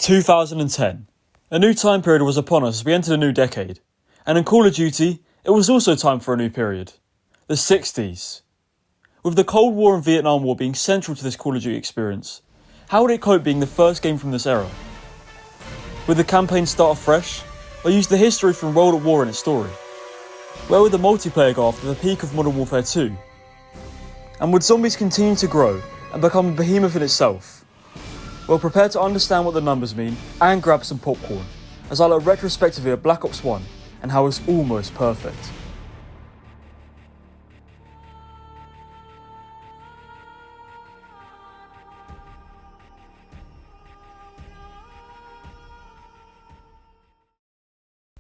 2010. A new time period was upon us as we entered a new decade. And in Call of Duty, it was also time for a new period. The 60s. With the Cold War and Vietnam War being central to this Call of Duty experience, how would it cope being the first game from this era? Would the campaign start afresh, or use the history from World at War in its story? Where would the multiplayer go after the peak of Modern Warfare 2? And would zombies continue to grow and become a behemoth in itself? Well, prepare to understand what the numbers mean and grab some popcorn, as I look retrospectively at Black Ops 1 and how it's almost perfect.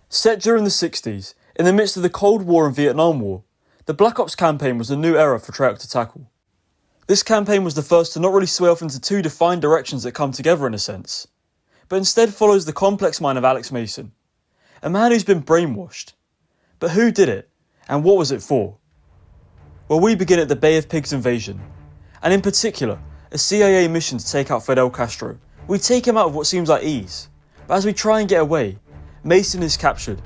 Set during the 60s, in the midst of the Cold War and Vietnam War, the Black Ops campaign was a new era for Treyarch to tackle. This campaign was the first to not really sway off into two defined directions that come together in a sense, but instead follows the complex mind of Alex Mason, a man who's been brainwashed. But who did it, and what was it for? Well, we begin at the Bay of Pigs invasion, and in particular, a CIA mission to take out Fidel Castro. We take him out of what seems like ease, but as we try and get away, Mason is captured,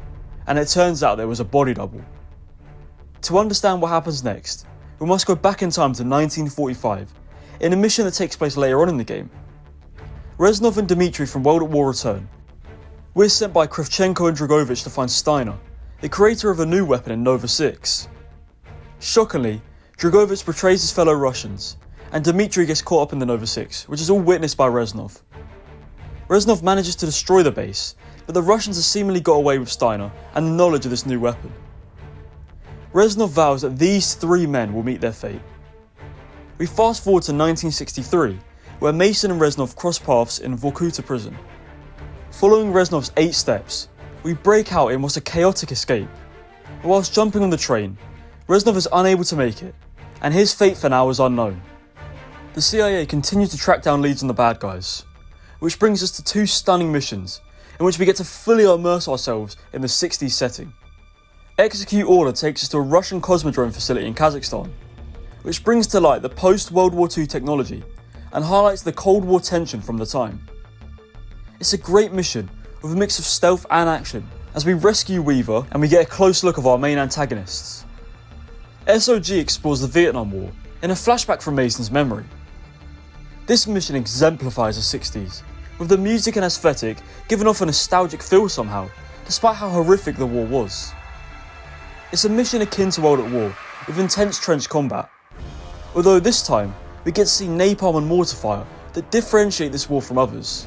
and it turns out there was a body double. To understand what happens next, we must go back in time to 1945, in a mission that takes place later on in the game. Reznov and Dmitri from World at War return. We're sent by Kravchenko and Dragovich to find Steiner, the creator of a new weapon in Nova 6. Shockingly, Dragovich betrays his fellow Russians, and Dmitri gets caught up in the Nova 6, which is all witnessed by Reznov. Reznov manages to destroy the base, but the Russians have seemingly got away with Steiner and the knowledge of this new weapon. Reznov vows that these three men will meet their fate. We fast forward to 1963, where Mason and Reznov cross paths in Vorkuta prison. Following Reznov's 8 steps, we break out in what's a chaotic escape. But whilst jumping on the train, Reznov is unable to make it, and his fate for now is unknown. The CIA continues to track down leads on the bad guys, which brings us to 2 stunning missions, in which we get to fully immerse ourselves in the 60s setting. Execute Order takes us to a Russian Cosmodrome facility in Kazakhstan, which brings to light the post-World War II technology and highlights the Cold War tension from the time. It's a great mission with a mix of stealth and action as we rescue Weaver and we get a close look of our main antagonists. SOG explores the Vietnam War in a flashback from Mason's memory. This mission exemplifies the 60s, with the music and aesthetic giving off a nostalgic feel somehow, despite how horrific the war was. It's a mission akin to World at War, with intense trench combat. Although this time, we get to see napalm and mortar fire that differentiate this war from others.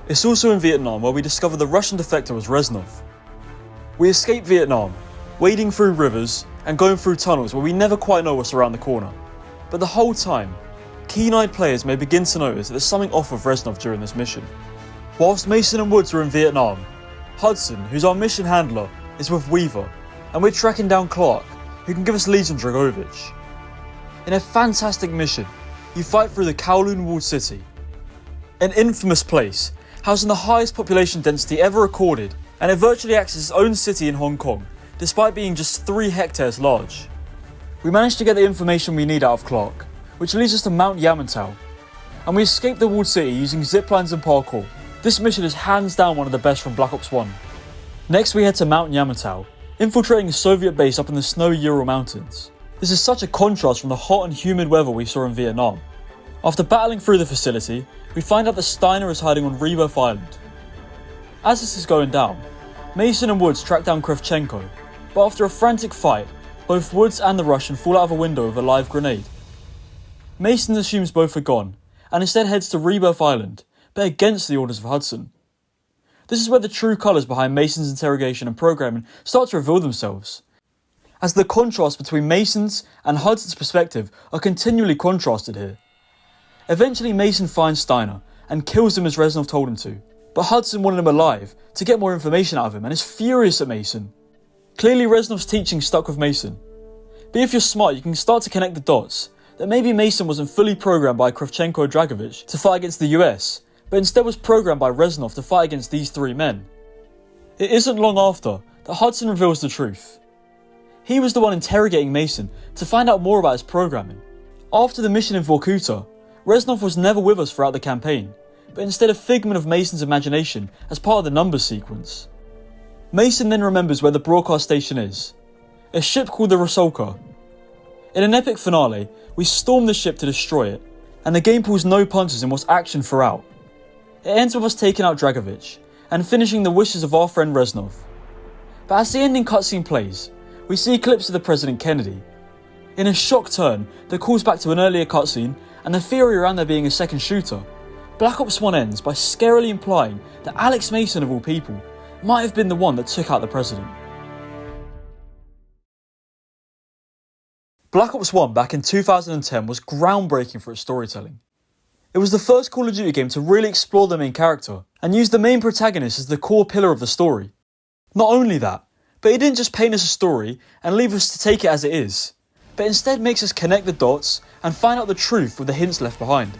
It's also in Vietnam where we discover the Russian defector was Reznov. We escape Vietnam, wading through rivers and going through tunnels where we never quite know what's around the corner. But the whole time, keen-eyed players may begin to notice that there's something off with Reznov during this mission. Whilst Mason and Woods are in Vietnam, Hudson, who's our mission handler, is with Weaver, and we're tracking down Clark, who can give us leads on Dragovich. In a fantastic mission, you fight through the Kowloon walled city, an infamous place housing the highest population density ever recorded, and it virtually acts as its own city in Hong Kong, despite being just 3 hectares large. We manage to get the information we need out of Clark, which leads us to Mount Yamantau, and we escape the walled city using ziplines and parkour. This mission is hands down one of the best from Black Ops 1. Next we head to Mount Yamantau, infiltrating a Soviet base up in the snowy Ural Mountains. This is such a contrast from the hot and humid weather we saw in Vietnam. After battling through the facility, we find out that Steiner is hiding on Rebirth Island. As this is going down, Mason and Woods track down Kravchenko, but after a frantic fight, both Woods and the Russian fall out of a window with a live grenade. Mason assumes both are gone, and instead heads to Rebirth Island, but against the orders of Hudson. This is where the true colours behind Mason's interrogation and programming start to reveal themselves, as the contrast between Mason's and Hudson's perspective are continually contrasted here. Eventually Mason finds Steiner and kills him as Reznov told him to, but Hudson wanted him alive to get more information out of him and is furious at Mason. Clearly Reznov's teaching stuck with Mason, but if you're smart you can start to connect the dots that maybe Mason wasn't fully programmed by Kravchenko or Dragovich to fight against the US, but instead was programmed by Reznov to fight against these 3 men. It isn't long after that Hudson reveals the truth. He was the one interrogating Mason to find out more about his programming. After the mission in Vorkuta, Reznov was never with us throughout the campaign, but instead a figment of Mason's imagination as part of the numbers sequence. Mason then remembers where the broadcast station is, a ship called the Rusalka. In an epic finale, we storm the ship to destroy it, and the game pulls no punches in what's action throughout. It ends with us taking out Dragovich, and finishing the wishes of our friend Reznov. But as the ending cutscene plays, we see clips of the President Kennedy. In a shock turn that calls back to an earlier cutscene and the theory around there being a second shooter, Black Ops 1 ends by scarily implying that Alex Mason, of all people, might have been the one that took out the President. Black Ops 1 back in 2010 was groundbreaking for its storytelling. It was the first Call of Duty game to really explore the main character and use the main protagonist as the core pillar of the story. Not only that, but it didn't just paint us a story and leave us to take it as it is, but instead makes us connect the dots and find out the truth with the hints left behind.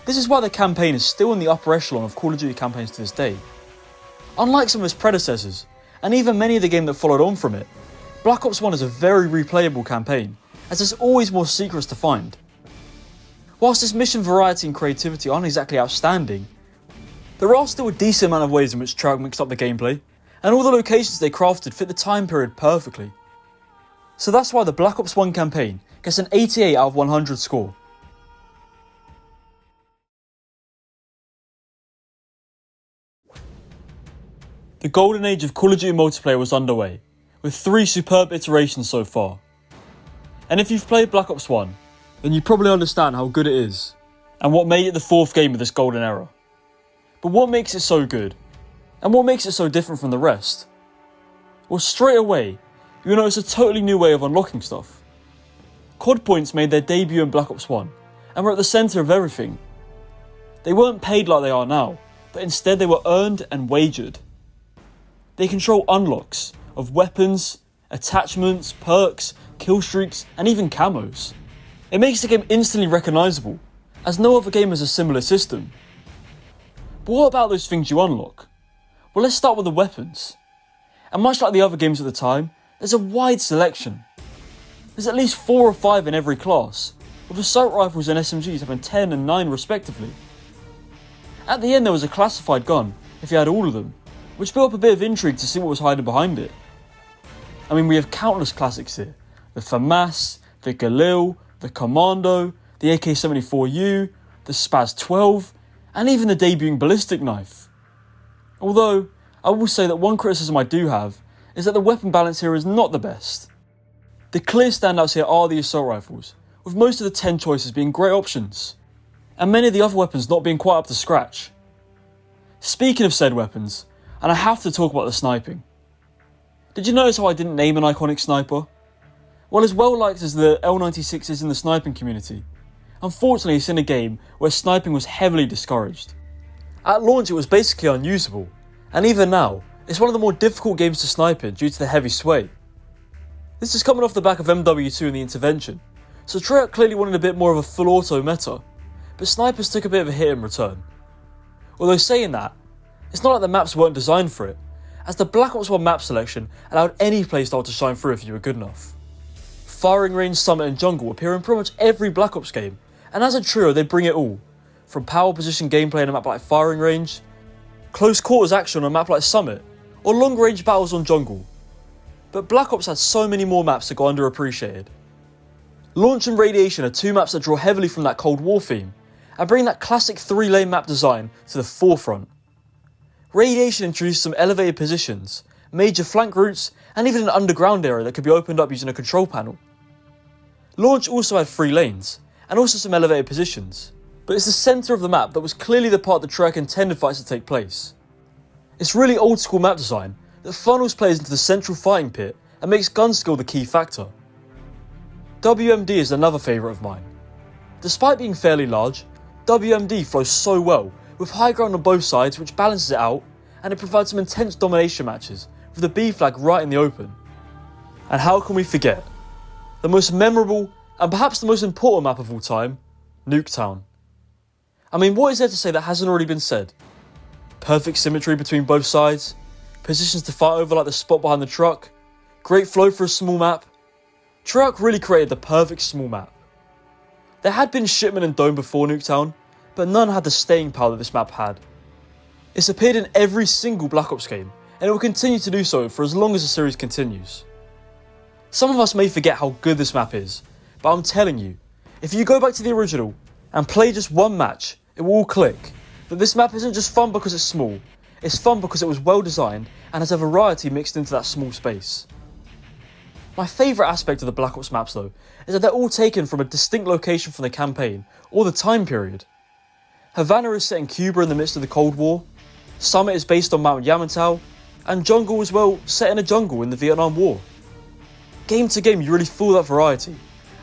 This is why the campaign is still in the upper echelon of Call of Duty campaigns to this day. Unlike some of its predecessors, and even many of the game that followed on from it, Black Ops 1 is a very replayable campaign, as there's always more secrets to find. Whilst its mission variety and creativity aren't exactly outstanding, there are still a decent amount of ways in which Treyarch mixed up the gameplay, and all the locations they crafted fit the time period perfectly. So that's why the Black Ops 1 campaign gets an 88 out of 100 score. The golden age of Call of Duty multiplayer was underway, with 3 superb iterations so far. And if you've played Black Ops 1, then you probably understand how good it is, and what made it the 4th game of this golden era. But what makes it so good? And what makes it so different from the rest? Well, straight away, you'll notice a totally new way of unlocking stuff. COD points made their debut in Black Ops 1, and were at the centre of everything. They weren't paid like they are now, but instead they were earned and wagered. They control unlocks of weapons, attachments, perks, kill streaks, and even camos. It makes the game instantly recognisable, as no other game has a similar system. But what about those things you unlock? Well, let's start with the weapons. And much like the other games at the time, there's a wide selection. There's at least 4 or 5 in every class, with assault rifles and SMGs having 10 and 9 respectively. At the end there was a classified gun, if you had all of them, which built up a bit of intrigue to see what was hiding behind it. I mean, we have countless classics here. The FAMAS, the Galil, the Commando, the AK-74U, the Spaz-12, and even the debuting ballistic knife. Although, I will say that one criticism I do have is that the weapon balance here is not the best. The clear standouts here are the assault rifles, with most of the 10 choices being great options, and many of the other weapons not being quite up to scratch. Speaking of said weapons, and I have to talk about the sniping. Did you notice how I didn't name an iconic sniper? Well, as well liked as the L96 is in the sniping community, unfortunately it's in a game where sniping was heavily discouraged. At launch it was basically unusable, and even now, it's one of the more difficult games to snipe in due to the heavy sway. This is coming off the back of MW2 and the intervention, so Treyarch clearly wanted a bit more of a full auto meta, but snipers took a bit of a hit in return. Although saying that, it's not like the maps weren't designed for it, as the Black Ops 1 map selection allowed any playstyle to shine through if you were good enough. Firing range, summit and jungle appear in pretty much every Black Ops game, and as a trio they bring it all, from power position gameplay on a map like Firing Range, close quarters action on a map like Summit, or long range battles on jungle. But Black Ops had so many more maps that go underappreciated. Launch and Radiation are 2 maps that draw heavily from that Cold War theme, and bring that classic 3-lane map design to the forefront. Radiation introduced some elevated positions, major flank routes, and even an underground area that could be opened up using a control panel. Launch also had 3 lanes, and also some elevated positions, but it's the centre of the map that was clearly the part the Treyarch intended fights to take place. It's really old school map design that funnels players into the central fighting pit and makes gun skill the key factor. WMD is another favourite of mine. Despite being fairly large, WMD flows so well, with high ground on both sides which balances it out, and it provides some intense domination matches, with the B flag right in the open. And how can we forget? The most memorable, and perhaps the most important map of all time, Nuketown. I mean, what is there to say that hasn't already been said? Perfect symmetry between both sides, positions to fight over like the spot behind the truck, great flow for a small map. Treyarch really created the perfect small map. There had been Shipment and Dome before Nuketown, but none had the staying power that this map had. It's appeared in every single Black Ops game, and it will continue to do so for as long as the series continues. Some of us may forget how good this map is, but I'm telling you, if you go back to the original and play just one match, it will all click that this map isn't just fun because it's small, it's fun because it was well designed and has a variety mixed into that small space. My favourite aspect of the Black Ops maps though, is that they're all taken from a distinct location from the campaign, or the time period. Havana is set in Cuba in the midst of the Cold War, Summit is based on Mount Yamantau, and Jungle is, well, set in a jungle in the Vietnam War. Game to game you really feel that variety,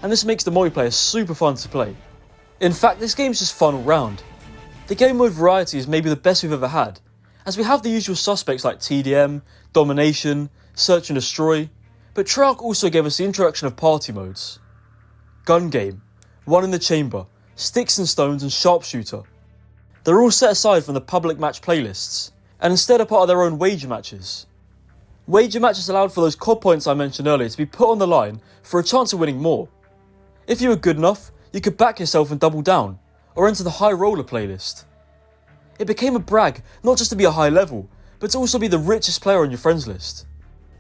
and this makes the multiplayer super fun to play. In fact, this game's just fun all round. The game mode variety is maybe the best we've ever had, as we have the usual suspects like TDM, Domination, Search and Destroy, but Treyarch also gave us the introduction of party modes. Gun Game, One in the Chamber, Sticks and Stones and Sharpshooter. They're all set aside from the public match playlists, and instead are part of their own wager matches. Wager matches allowed for those COD points I mentioned earlier to be put on the line for a chance of winning more. If you were good enough, you could back yourself and double down, or enter the High Roller playlist. It became a brag not just to be a high level, but to also be the richest player on your friends list.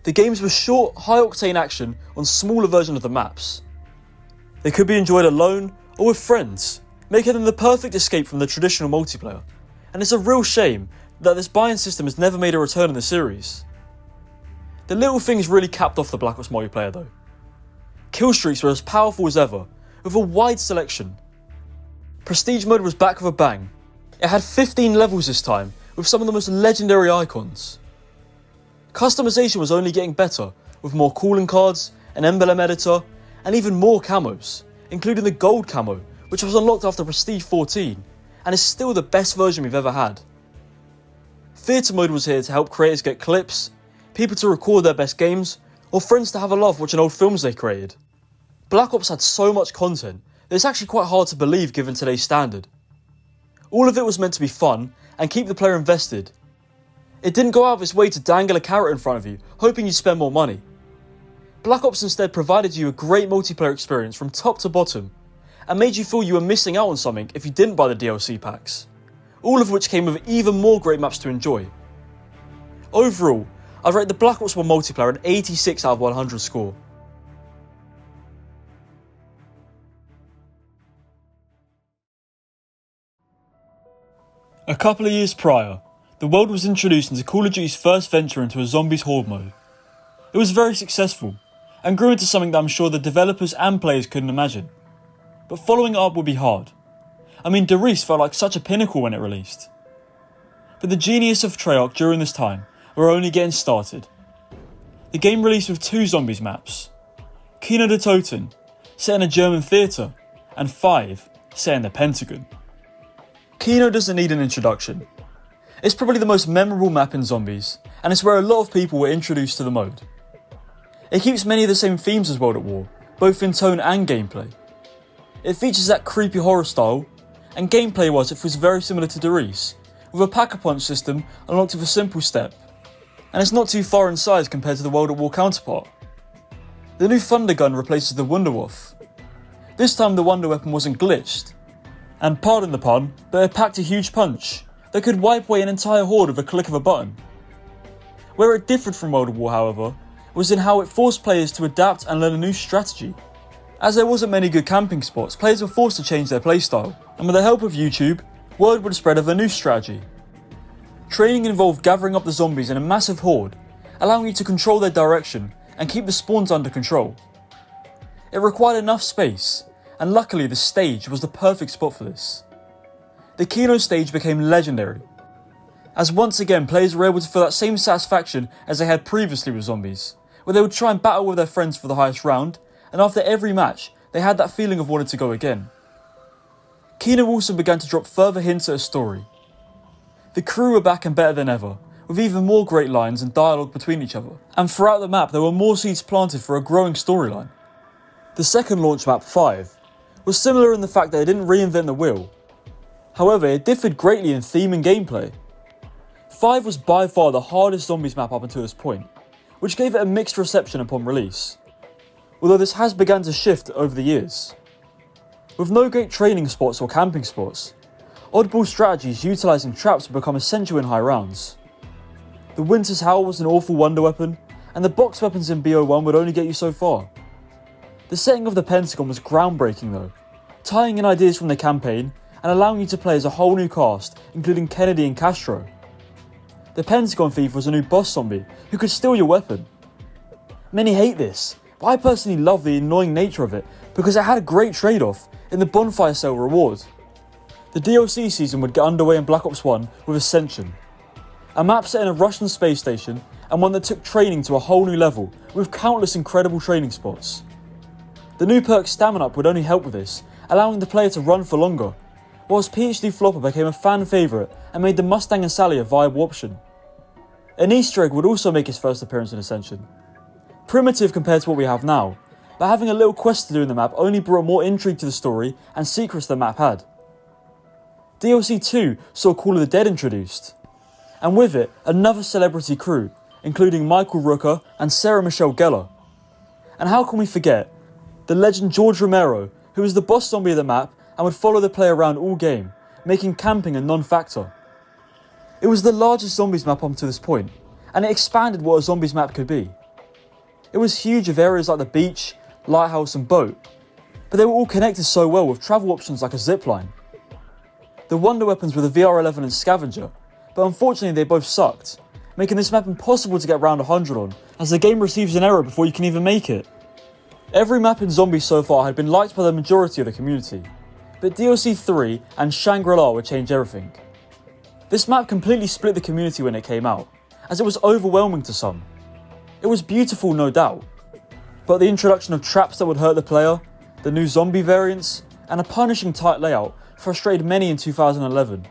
The games were short, high-octane action on smaller versions of the maps. They could be enjoyed alone or with friends, making them the perfect escape from the traditional multiplayer, and it's a real shame that this buy-in system has never made a return in the series. The little things really capped off the Black Ops multiplayer though. Kill streaks were as powerful as ever, with a wide selection. Prestige mode was back with a bang. It had 15 levels this time, with some of the most legendary icons. Customization was only getting better, with more calling cards, an emblem editor, and even more camos, including the gold camo, which was unlocked after Prestige 14, and is still the best version we've ever had. Theatre mode was here to help creators get clips, people to record their best games, or friends to have a laugh watching old films they created. Black Ops had so much content that it's actually quite hard to believe given today's standard. All of it was meant to be fun and keep the player invested. It didn't go out of its way to dangle a carrot in front of you, hoping you'd spend more money. Black Ops instead provided you a great multiplayer experience from top to bottom, and made you feel you were missing out on something if you didn't buy the DLC packs, all of which came with even more great maps to enjoy. Overall, I'd rate the Black Ops 1 multiplayer an 86 out of 100 score. A couple of years prior, the world was introduced into Call of Duty's first venture into a zombies horde mode. It was very successful, and grew into something that I'm sure the developers and players couldn't imagine. But following it up would be hard. I mean, Der Riese felt like such a pinnacle when it released. But the genius of Treyarch during this time were only getting started. The game released with 2 zombies maps. Kino der Toten, set in a German theatre, and 5, set in the Pentagon. Kino doesn't need an introduction. It's probably the most memorable map in zombies, and it's where a lot of people were introduced to the mode. It keeps many of the same themes as World at War, both in tone and gameplay. It features that creepy horror style, and gameplay wise it feels very similar to Der Riese, with a pack-a-punch system unlocked with a simple step, and it's not too far in size compared to the World at War counterpart. The new Thunder Gun replaces the Wunderwaffe. This time the Wonder Weapon wasn't glitched, and pardon the pun, but it packed a huge punch that could wipe away an entire horde with a click of a button. Where it differed from World at War, however, was in how it forced players to adapt and learn a new strategy. As there wasn't many good camping spots, players were forced to change their playstyle, and with the help of YouTube, word would spread of a new strategy. Training involved gathering up the zombies in a massive horde, allowing you to control their direction and keep the spawns under control. It required enough space, and luckily the stage was the perfect spot for this. The Kino stage became legendary, as once again players were able to feel that same satisfaction as they had previously with zombies, where they would try and battle with their friends for the highest round, and after every match, they had that feeling of wanting to go again. Kino also began to drop further hints at a story. The crew were back and better than ever, with even more great lines and dialogue between each other, and throughout the map there were more seeds planted for a growing storyline. The second launch map, 5, was similar in the fact that it didn't reinvent the wheel. However, it differed greatly in theme and gameplay. 5 was by far the hardest zombies map up until this point, which gave it a mixed reception upon release, although this has begun to shift over the years. With no great training spots or camping spots, oddball strategies utilising traps would become essential in high rounds. The Winter's Howl was an awful wonder weapon, and the box weapons in BO1 would only get you so far. The setting of the Pentagon was groundbreaking though, tying in ideas from the campaign and allowing you to play as a whole new cast, including Kennedy and Castro. The Pentagon Thief was a new boss zombie who could steal your weapon. Many hate this, but I personally love the annoying nature of it because it had a great trade-off in the bonfire cell reward. The DLC season would get underway in Black Ops 1 with Ascension, a map set in a Russian space station and one that took training to a whole new level with countless incredible training spots. The new perk Stamina Up would only help with this, allowing the player to run for longer, whilst PhD Flopper became a fan favourite and made the Mustang and Sally a viable option. An Easter egg would also make its first appearance in Ascension. Primitive compared to what we have now, but having a little quest to do in the map only brought more intrigue to the story and secrets the map had. DLC 2 saw Call of the Dead introduced, and with it, another celebrity crew, including Michael Rooker and Sarah Michelle Gellar. And how can we forget the legend George Romero, who was the boss zombie of the map and would follow the player around all game, making camping a non-factor. It was the largest zombies map up to this point, and it expanded what a zombies map could be. It was huge with areas like the beach, lighthouse and boat, but they were all connected so well with travel options like a zipline. The wonder weapons were the VR11 and Scavenger, but unfortunately they both sucked, making this map impossible to get round 100 on, as the game receives an error before you can even make it. Every map in Zombies so far had been liked by the majority of the community, but DLC 3 and Shangri-La would change everything. This map completely split the community when it came out, as it was overwhelming to some. It was beautiful, no doubt, but the introduction of traps that would hurt the player, the new zombie variants, and a punishing tight layout frustrated many in 2011.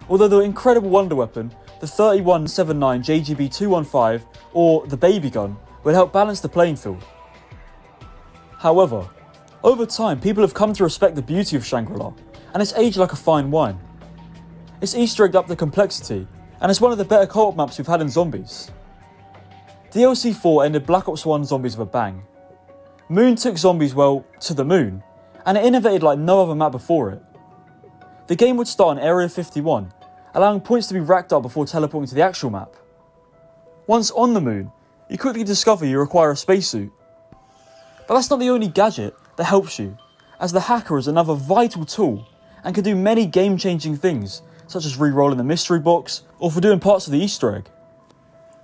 Although the incredible wonder weapon, the 3179 JGB 215 or the baby gun, would help balance the playing field. However, over time people have come to respect the beauty of Shangri-La, and it's aged like a fine wine. It's Easter egged up the complexity, and it's one of the better co-op maps we've had in Zombies. DLC 4 ended Black Ops 1 Zombies with a bang. Moon took Zombies, well, to the moon, and it innovated like no other map before it. The game would start in Area 51, allowing points to be racked up before teleporting to the actual map. Once on the moon, you quickly discover you require a spacesuit. But that's not the only gadget that helps you, as the hacker is another vital tool and can do many game-changing things, such as re-rolling the mystery box or for doing parts of the Easter egg.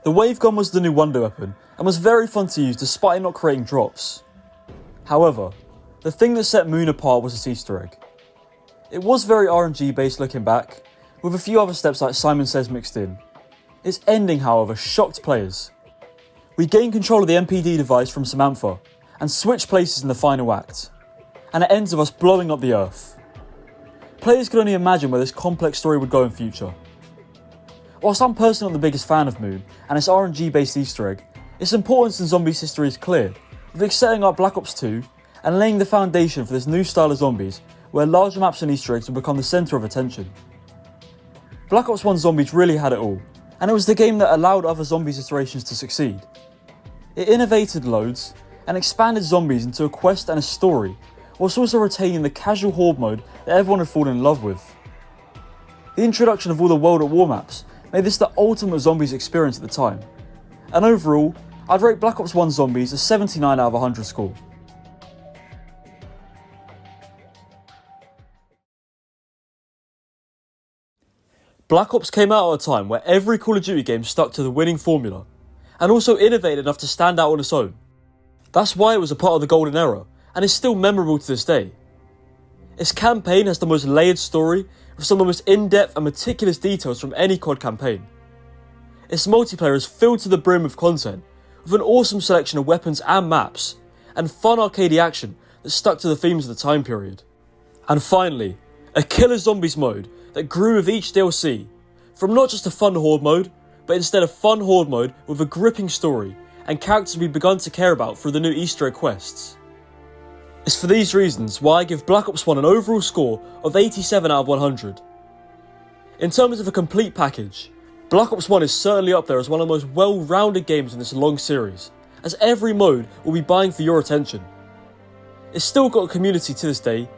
The wave gun was the new wonder weapon and was very fun to use despite it not creating drops. However, the thing that set Moon apart was its Easter egg. It was very RNG based looking back, with a few other steps like Simon Says mixed in. Its ending, however, shocked players. We gained control of the MPD device from Samantha and switched places in the final act, and it ends with us blowing up the Earth. Players could only imagine where this complex story would go in future. Whilst I'm personally not the biggest fan of Moon and its RNG based Easter egg, its importance in Zombies history is clear, with it setting up Black Ops 2 and laying the foundation for this new style of zombies where larger maps and Easter eggs will become the centre of attention. Black Ops 1 Zombies really had it all, and it was the game that allowed other Zombies iterations to succeed. It innovated loads and expanded Zombies into a quest and a story, whilst also retaining the casual horde mode that everyone had fallen in love with. The introduction of all the World at War maps made this the ultimate Zombies experience at the time, and overall, I'd rate Black Ops 1 Zombies a 79 out of 100 score. Black Ops came out at a time where every Call of Duty game stuck to the winning formula, and also innovated enough to stand out on its own. That's why it was a part of the golden era, and is still memorable to this day. Its campaign has the most layered story, with some of the most in-depth and meticulous details from any COD campaign. Its multiplayer is filled to the brim with content, with an awesome selection of weapons and maps, and fun arcadey action that stuck to the themes of the time period. And finally, a killer Zombies mode that grew with each DLC, from not just a fun horde mode, but instead a fun horde mode with a gripping story and characters we've begun to care about through the new Easter egg quests. It's for these reasons why I give Black Ops 1 an overall score of 87 out of 100. In terms of a complete package, Black Ops 1 is certainly up there as one of the most well-rounded games in this long series, as every mode will be vying for your attention. It's still got a community to this day,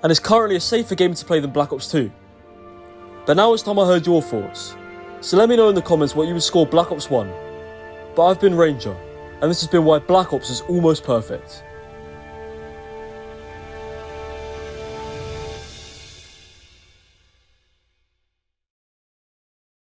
and is currently a safer game to play than Black Ops 2, But now it's time I heard your thoughts. So let me know in the comments what you would score Black Ops 1. But I've been Ranger, and this has been why Black Ops is almost perfect.